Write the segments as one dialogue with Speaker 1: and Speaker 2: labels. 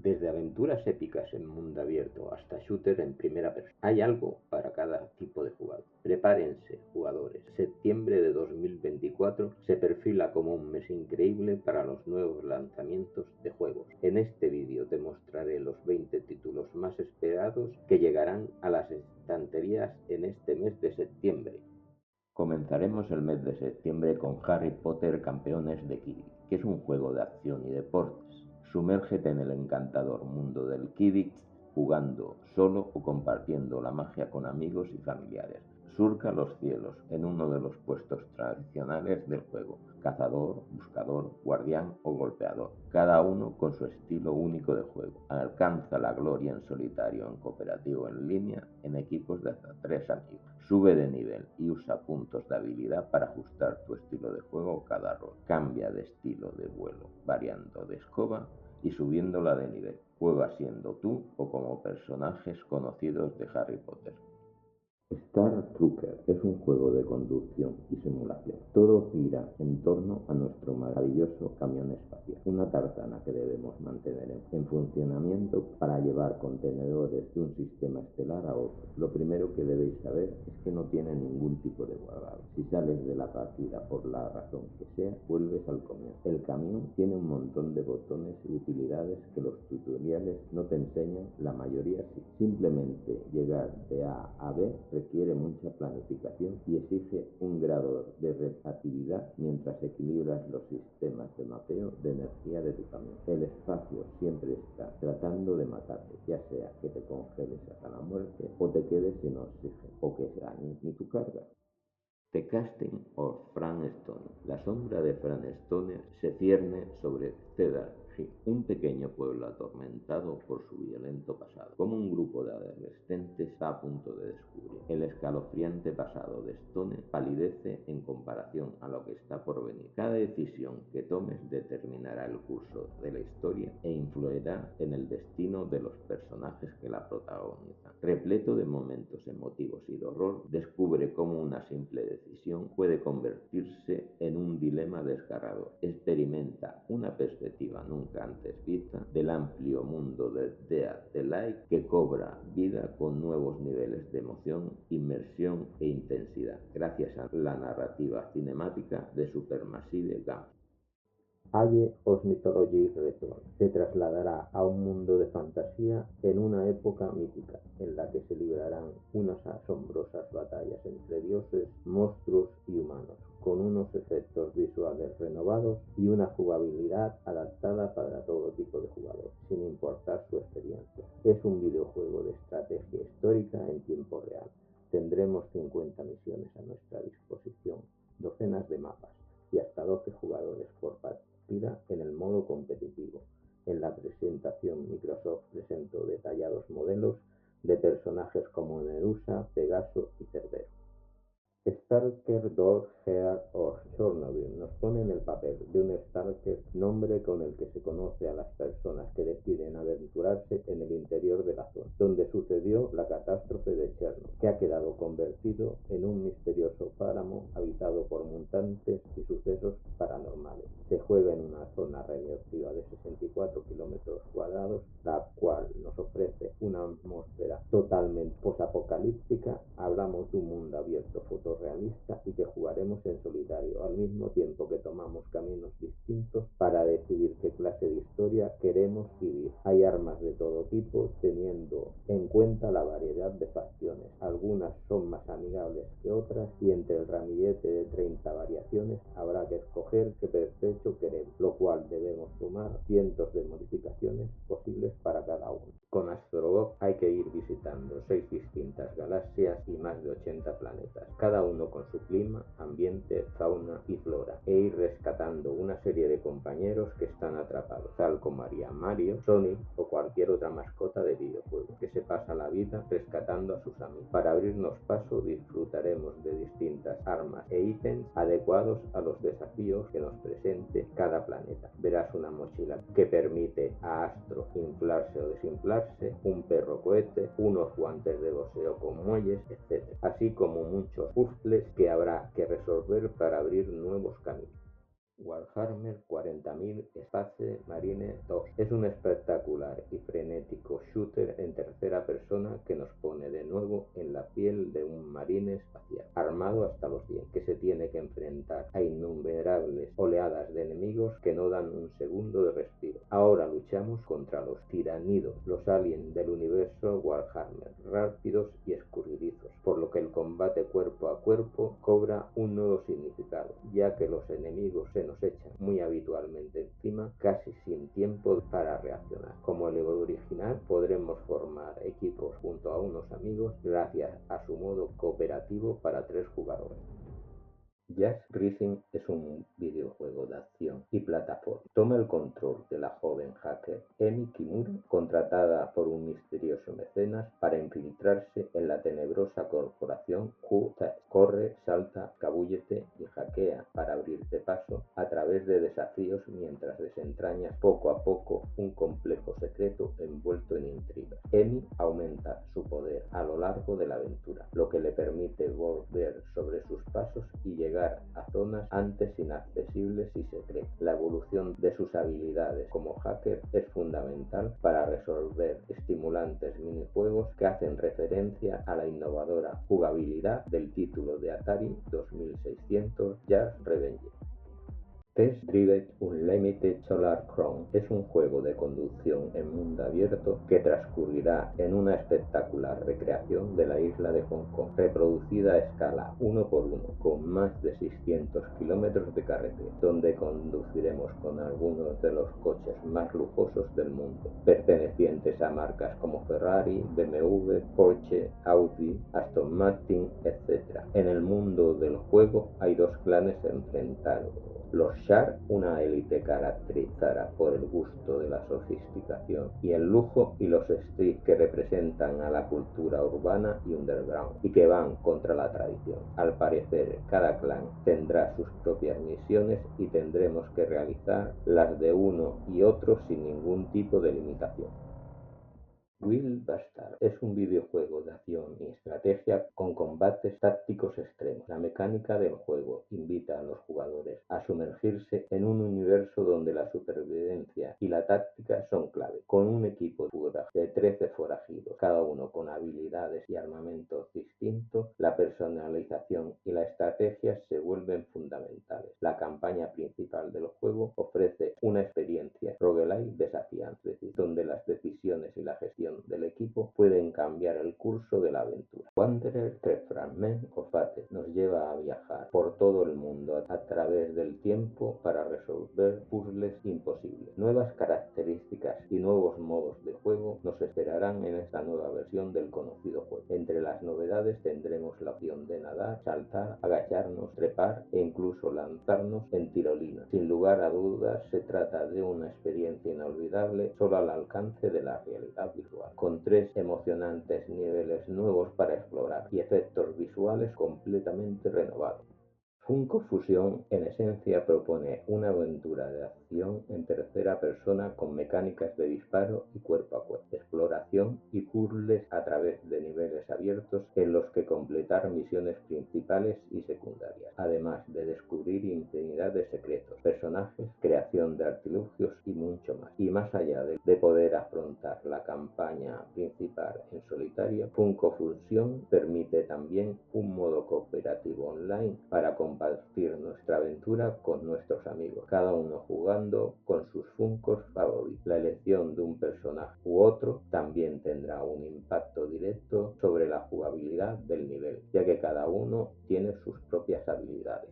Speaker 1: Desde aventuras épicas en mundo abierto hasta shooter en primera persona, hay algo para cada tipo de jugador. Prepárense, jugadores. Septiembre de 2024 se perfila como un mes increíble para los nuevos lanzamientos de juegos. En este vídeo te mostraré los 20 títulos más esperados que llegarán a las estanterías en este mes de septiembre. Comenzaremos el mes de septiembre con Harry Potter Campeones de Quidditch, que es un juego de acción y deportes. Sumérgete en el encantador mundo del Quidditch, jugando solo o compartiendo la magia con amigos y familiares. Surca los cielos en uno de los puestos tradicionales del juego: cazador, buscador, guardián o golpeador, cada uno con su estilo único de juego. Alcanza la gloria en solitario, en cooperativo, en línea, en equipos de hasta 3 amigos. Sube de nivel y usa puntos de habilidad para ajustar tu estilo de juego cada rol. Cambia de estilo de vuelo, variando de escoba y subiéndola de nivel. Juega siendo tú o como personajes conocidos de Harry Potter. Star Trooker es un juego de conducción y simulación. Todo gira en torno a nuestro maravilloso camión espacial, una tartana que debemos mantener en funcionamiento para llevar contenedores de un sistema estelar a otro. Lo primero que debéis saber es que no tiene ningún tipo de guardado. Si sales de la partida por la razón que sea, vuelves al comienzo. El camión tiene un montón de botones y utilidades que los tutoriales no te enseñan, la mayoría sí. Simplemente llegar de A a B requiere mucha planificación y exige un grado de reactividad mientras equilibras los sistemas de mapeo de energía de tu camión. El espacio siempre está tratando de matarte, ya sea que te congeles hasta la muerte o te quedes sin oxígeno o que dañes ni tu carga. The Casting of Frank Stone. La sombra de Frank Stone se cierne sobre Cedar Hill, un pequeño pueblo atormentado por su violento pasado. Como un grupo de adolescentes está a punto de descubrir. El escalofriante pasado de Stone palidece en comparación a lo que está por venir. Cada decisión que tomes determinará el curso de la historia e influirá en el destino de los personajes que la protagonizan. Repleto de momentos emotivos y de horror, descubre cómo una simple decisión puede convertirse en un dilema desgarrador. Experimenta una perspectiva nunca antes vista del amplio mundo de Dead the Light, que cobra vida con nuevos niveles de emoción, inmersión e intensidad, gracias a la narrativa cinemática de Supermassive Games. Age of Mythology Return se trasladará a un mundo de fantasía en una época mítica, en la que se librarán unas asombrosas batallas entre dioses, monstruos y humanos, con unos efectos visuales renovados y una jugabilidad adaptada para todo tipo de jugador, sin importar su experiencia. Es un videojuego de estrategia histórica en tiempo real. Tendremos 50 misiones a nuestra disposición, docenas de mapas y hasta 12 jugadores por partida en el modo competitivo. En la presentación, Microsoft presentó detallados modelos de personajes como Medusa, Pegaso y Cerbero. Stalker Dog Heart of Chernobyl nos pone en el papel de un Stalker, nombre con el que se conoce a las personas que deciden aventurarse en el interior de la zona donde sucedió la catástrofe de Chernobyl, que ha quedado convertido en un misterioso páramo habitado por mutantes y sucesos paranormales. Se juega en una zona radioactiva de 64 kilómetros cuadrados, la cual nos ofrece una atmósfera totalmente posapocalíptica. Hablamos de un mundo abierto fotorrealista y que jugaremos en solitario, al mismo tiempo que tomamos caminos distintos para decidir qué clase de historia queremos vivir. Hay armas de todo tipo, teniendo en cuenta la variedad de facciones. Algunas son más amigables que otras y entre el ramillete de 30 variaciones habrá que escoger qué perpecho queremos, lo cual debemos sumar cientos de modificaciones posibles para cada uno. Con Astrobot hay que ir visitando 6 distintas galaxias y más de 80 planetas, cada uno con su clima, ambiente, fauna y flora, e ir rescatando una serie de compañeros que están atrapados, tal como haría Mario, Sonic o cualquier otra mascota de videojuego, que se pasa la vida rescatando a sus amigos. Para abrirnos paso disfrutaremos de distintas armas e ítems adecuados a los desafíos que nos presente cada planeta. Verás una mochila que permite a Astro inflarse o desinflarse, un perro cohete, unos guantes de boxeo con muelles, etc. Así como muchos puzzles que habrá que resolver para abrir nuevos caminos. Warhammer 40.000 Space Marine 2 es un espectacular y frenético shooter en tercera persona que nos pone de nuevo en la piel de un marine espacial, armado hasta los dientes, que se tiene que enfrentar a innumerables oleadas de enemigos que no dan un segundo de respiro. Ahora luchamos contra los tiranidos, los aliens del universo Warhammer, rápidos y escurridizos, por lo que el combate cuerpo a cuerpo cobra un nuevo significado, ya que los enemigos se nos echan muy habitualmente encima, casi sin tiempo para reaccionar. Como el original, podremos formar equipos junto a unos amigos gracias a su modo cooperativo para 3 jugadores. Jazz Rising es un videojuego de acción y plataforma. Toma el control de la joven hacker Emi Kimura, contratada por un misterioso mecenas para infiltrarse en la tenebrosa corporación Q-Test. Corre, salta, escabúllete y hackea para abrirte paso a través de desafíos mientras desentrañas poco a poco un complejo secreto envuelto en intriga. Emi aumenta su poder a lo largo de la aventura, lo que le permite volver sobre sus pasos y llegar a zonas antes inaccesibles y secretas. La evolución de sus habilidades como hacker es fundamental para resolver estimulantes minijuegos que hacen referencia a la innovadora jugabilidad del título de Atari 2600 Jazz Revenge. Test Drive Unlimited Solar Chrome es un juego de conducción en mundo abierto que transcurrirá en una espectacular recreación de la isla de Hong Kong, reproducida a escala 1:1, con más de 600 kilómetros de carretera, donde conduciremos con algunos de los coches más lujosos del mundo, pertenecientes a marcas como Ferrari, BMW, Porsche, Audi, Aston Martin, etc. En el mundo del juego hay 2 clanes enfrentados: los Shark, una élite caracterizada por el gusto de la sofisticación y el lujo, y los Street, que representan a la cultura urbana y underground, y que van contra la tradición. Al parecer, cada clan tendrá sus propias misiones y tendremos que realizar las de uno y otro sin ningún tipo de limitación. Will Bastard es un videojuego de acción y estrategia con combates tácticos extremos. La mecánica del juego invita a los jugadores a sumergirse en un universo donde la supervivencia y la táctica son clave. Con un equipo de 13 forajidos, cada uno con habilidades y armamentos distintos, la personalización y la estrategia se vuelven fundamentales. La campaña principal del juego ofrece una experiencia roguelike desafiante, donde las decisiones y la gestión del equipo pueden cambiar el curso de la aventura. Wanderer 3 Fragment of Fate nos lleva a viajar por todo el mundo a través del tiempo para resolver puzzles imposibles. Nuevas características y nuevos modos de juego nos esperarán en esta nueva versión del conocido juego. Entre las novedades tendremos la opción de nadar, saltar, agacharnos, trepar e incluso lanzarnos en tirolina. Sin lugar a dudas, se trata de una experiencia inolvidable solo al alcance de la realidad virtual, con 3 emocionantes niveles nuevos para explorar y efectos visuales completamente renovados. Funko Fusion, en esencia, propone una aventura de acción en tercera persona con mecánicas de disparo y cuerpo a cuerpo, exploración y puzzles a través de niveles abiertos en los que completar misiones principales y secundarias, además de descubrir infinidad de secretos, personajes, creación de artilugios y mucho más. Y más allá de poder afrontar la campaña principal en solitario, Funko Fusion permite también un modo cooperativo online para compartir nuestra aventura con nuestros amigos, cada uno jugando con sus Funkos favoritos. La elección de un personaje u otro también tendrá un impacto directo sobre la jugabilidad del nivel, ya que cada uno tiene sus propias habilidades.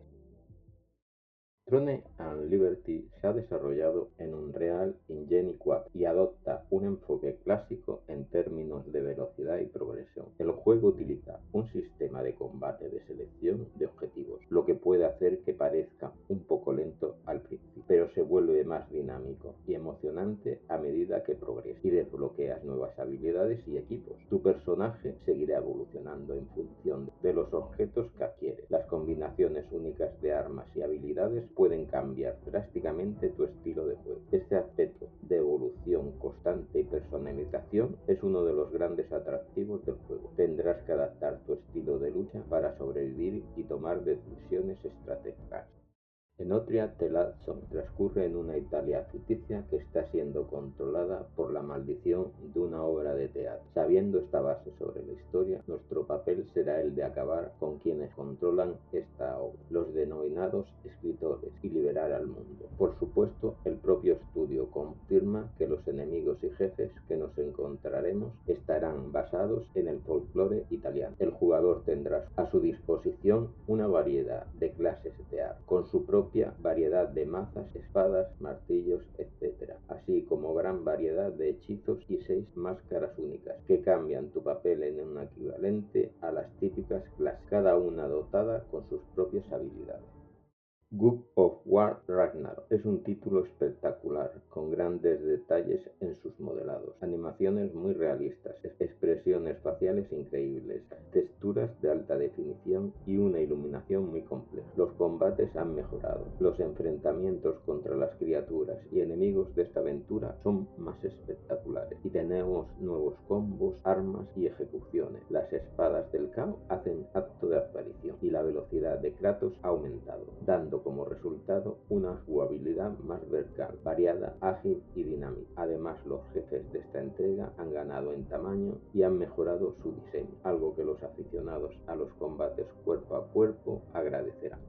Speaker 1: Throne and Liberty se ha desarrollado en Unreal Engine 4 y adopta un enfoque clásico en términos de velocidad y progresión. El juego utiliza un sistema de combate de selección de objetivos, lo que puede hacer que parezca un poco lento al principio, pero se vuelve más dinámico y emocionante a medida que progresas y desbloqueas nuevas habilidades y equipos. Tu personaje seguirá evolucionando en función de los objetos que adquiere. Las combinaciones únicas de armas y habilidades pueden cambiar drásticamente tu estilo de juego. Este aspecto de evolución constante y personalización es uno de los grandes atractivos del juego. Tendrás que adaptar tu estilo de lucha para sobrevivir y tomar decisiones estratégicas. Enotria Telazzo transcurre en una Italia ficticia que está siendo controlada por la maldición de una obra de teatro. Sabiendo esta base sobre la historia, nuestro papel será el de acabar con quienes controlan esta obra, los denominados escritores, y liberar al mundo. Por supuesto, el propio estudio confirma que los enemigos y jefes que nos encontraremos estarán basados en el folclore italiano. El jugador tendrá a su disposición una variedad de clases de armas, con su propia variedad de mazas, espadas, martillos, etc., así como gran variedad de hechizos y 6 máscaras únicas, que cambian tu papel en un equivalente a las típicas clases, cada una dotada con sus propias habilidades. God of War Ragnarok es un título espectacular, con grandes detalles en sus modelados, animaciones muy realistas, expresiones faciales increíbles, texturas de alta definición y una iluminación muy compleja. Los combates han mejorado, los enfrentamientos contra las criaturas y enemigos de esta aventura son más espectaculares y tenemos nuevos combos, armas y ejecuciones. Las espadas del caos hacen acto de aparición y la velocidad de Kratos ha aumentado, dando como resultado una jugabilidad más vertical, variada, ágil y dinámica. Además, los jefes de esta entrega han ganado en tamaño y han mejorado su diseño, algo que los aficionados a los combates cuerpo a cuerpo agradecerán.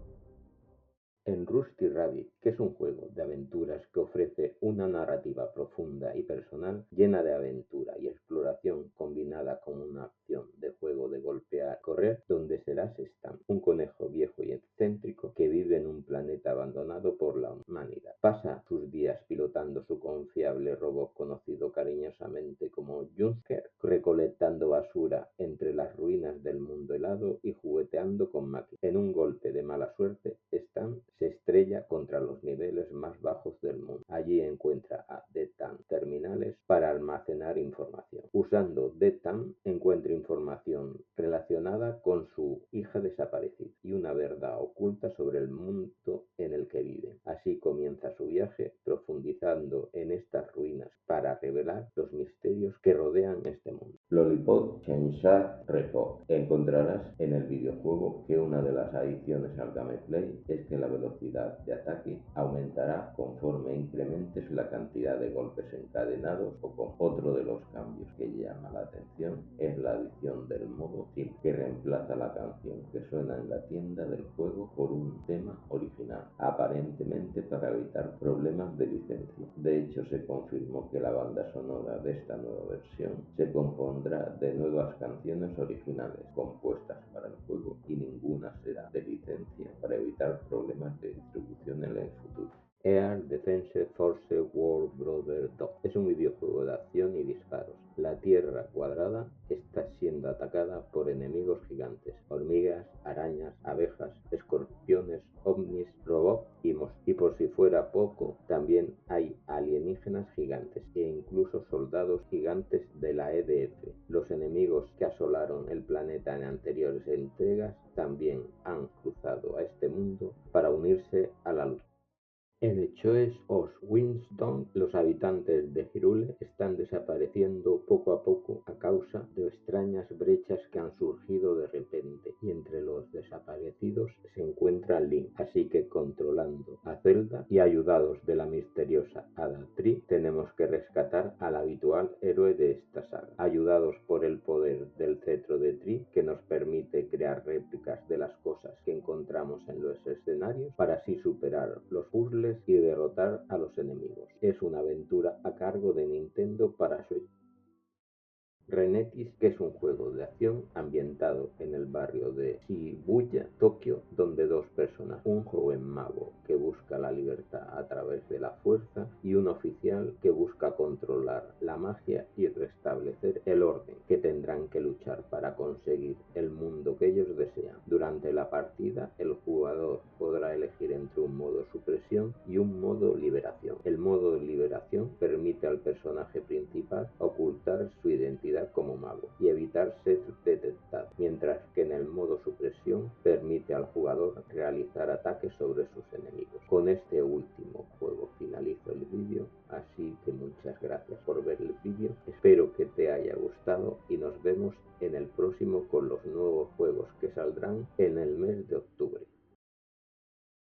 Speaker 1: En Rusty Rabbit, que es un juego de aventuras que ofrece una narrativa profunda y personal, llena de aventura y exploración combinada con una opción de juego de golpear y correr, donde serás Stan, un conejo viejo y excéntrico que vive en un planeta abandonado por la humanidad. Pasa sus días pilotando su confiable robot conocido cariñosamente como Junsker, recolectando basura entre las ruinas del mundo helado y jugueteando con máquinas. En un golpe de mala suerte, Stan se estrella contra los niveles más bajos del mundo. Allí encuentra a DTAM terminales para almacenar información. Usando DTAM encuentra información relacionada con su hija desaparecida y una verdad oculta sobre el mundo en el que vive. Así comienza su viaje, profundizando en estas ruinas para revelar los misterios que rodean este mundo. Lollipop Chainsaw Report. Encontrarás en el videojuego que una de las adiciones al gameplay es que la velocidad de ataque aumentará conforme incrementes la cantidad de golpes encadenados o con. Otro de los cambios que llama la atención es la adición del modo simple, que reemplaza la canción que suena en la tienda del juego por un tema original, aparentemente para evitar problemas de licencia. De hecho, se confirmó que la banda sonora de esta nueva versión se compondrá de nuevas canciones originales compuestas para el juego y ninguna será de licencia para evitar problemas de distribución en el futuro. Air Defense Force War Brother 2 es un videojuego de acción y disparos. La Tierra cuadrada está siendo atacada por enemigos gigantes, hormigas, arañas, abejas, escorpiones, ovnis, robots y por si fuera poco, también hay alienígenas gigantes e incluso soldados gigantes de la EDF. Los enemigos que asolaron el planeta en anteriores entregas también han cruzado a este mundo para unirse a la lucha. En Echoes of Wisdom, los habitantes de Hyrule están desapareciendo poco a poco a causa de extrañas brechas que han surgido de repente, y entre los desaparecidos se encuentra Link. Así que, controlando a Zelda y ayudados de la misteriosa Hada Tree, tenemos que rescatar al habitual héroe de esta saga, ayudados por el poder del cetro de Tree, que nos permite crear réplicas de las cosas que encontramos en los escenarios para así superar los puzzles y derrotar a los enemigos. Es una aventura a cargo de Nintendo para Switch. Renetis, que es un juego de acción ambientado en el barrio de Shibuya, Tokio, donde dos personas, un joven mago que busca la libertad a través de la fuerza y un oficial que busca controlar la magia y restablecer el orden, que tendrán que luchar para conseguir el mundo que ellos desean. Durante la partida, el jugador podrá elegir entre un modo supresión y un modo liberación. El modo liberación permite al personaje principal ocultar su identidad como mago y evitar ser detectado, mientras que en el modo supresión permite al jugador realizar ataques sobre sus enemigos. Con este último juego finalizo el vídeo, así que muchas gracias por ver el vídeo